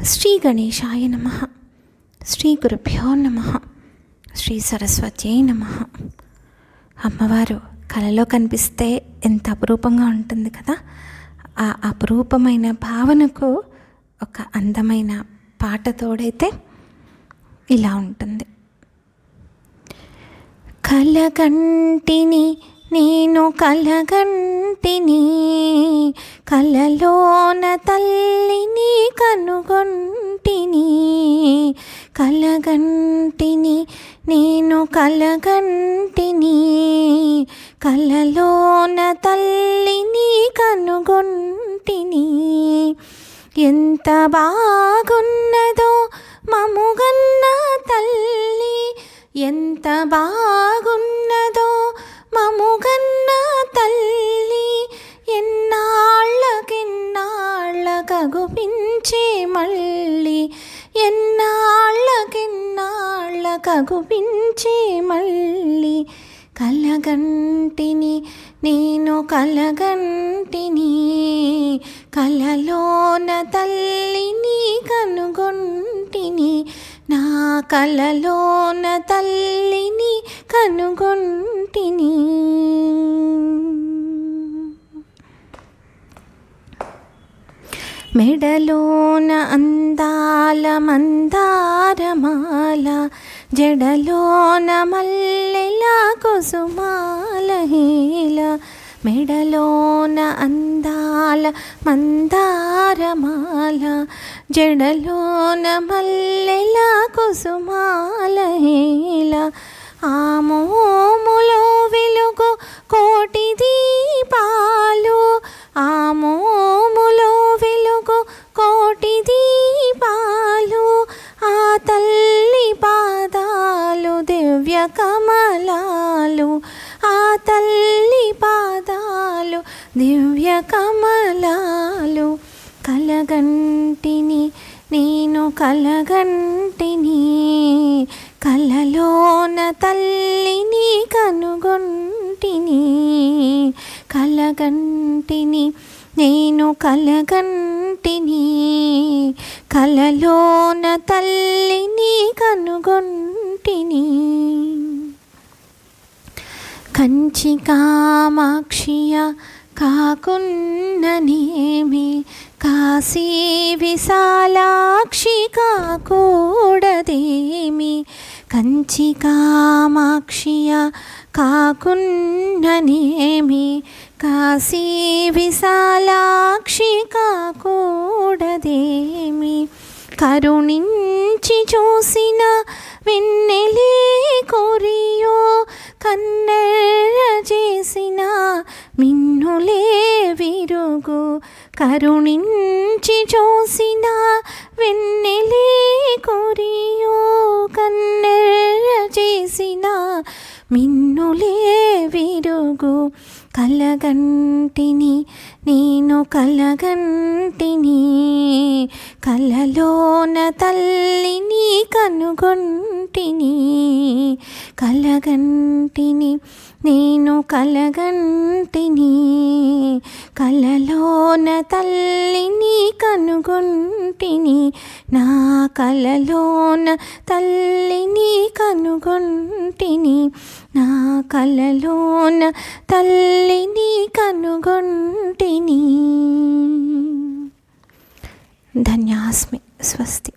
శ్రీ గణేశాయ నమః. శ్రీ గురుభ్యో నమః. శ్రీ సరస్వత్యై నమః. అమ్మవారు కలలో కనిపిస్తే ఎంత అపురూపంగా ఉంటుంది కదా. ఆ అపురూపమైన భావనకు ఒక అందమైన పాట తోడైతే ఇలా ఉంటుంది. కలగంటిని నేను కలగంటిని, కలలోన తల్లిని కనుగొంటిని. కలగంటిని నేను కలగంటిని, కలలోన తల్లిని కనుగొంటిని. ఎంత బాగున్నదో మముగన్న తల్లి, ఎంత బాగున్నదో మముగన్న తల్లి. ఎన్నాళ్ళకెన్నాళ్ళకగుపించే మళ్ళీ, ఎన్నాళ్ళకెన్నాళ్ళకగుపించే మళ్ళీ. కలగంటిని నేను కలగంటిని, కలలోన తల్లిని కనుగొంటిని. నా కలలోన తల్లిని కనుగొంటిని. మెడలోన అందాల మందారమాల, జడలోన మల్లెల కుసుమాల హేల. మెడలోన అందాల మందారమాల, జడలోన మల్లెల కుసుమాల హేల. ఆ మోములో వెలుగు కోటి దీపాలు, ఆ మోములో వెలుగు కోటి దీపాలు. ఆ తల్లి పాదాలు దివ్య కమలాలు, ఆ తల్లి పాదాలు దివ్య కమలాలు. కలగంటిని నేను కలగంటిని, కలలోన తల్లిని కనుగొంటిని. కలగంటిని నేను కలగంటిని, కలలోన తల్లిని కనుగొంటిని. కంచి కామాక్షియ కాకున్ననేమి, కాశీ విశాలాక్షి కాకూడదేమి. కంచి కామాక్షియ కాకున్ననేమి, కాశీ విశాలాక్షి కాకూడదేమి. కరుణించి చూసిన వెన్నెలే కొరియో, కన్నెర్ర చేసిన మిన్నులే విరుగు. కరుణించి చూసిన వెన్నెలే కొరియో, కన్నెర్ర చేసిన మిన్నులే విరుగు. కలగంటిని నేను కలగంటిని, కలలోన తల్లిని కనుగొంటిని. కలగంటిని నేను కలగంటిని, కలలోన తల్లిని కనుగొంటిని. నా కలలోన తల్లిని కనుగొంటిని, నా కలలోన తల్లిని కనుగొంటిని. ధన్యాస్మి. స్వస్తి.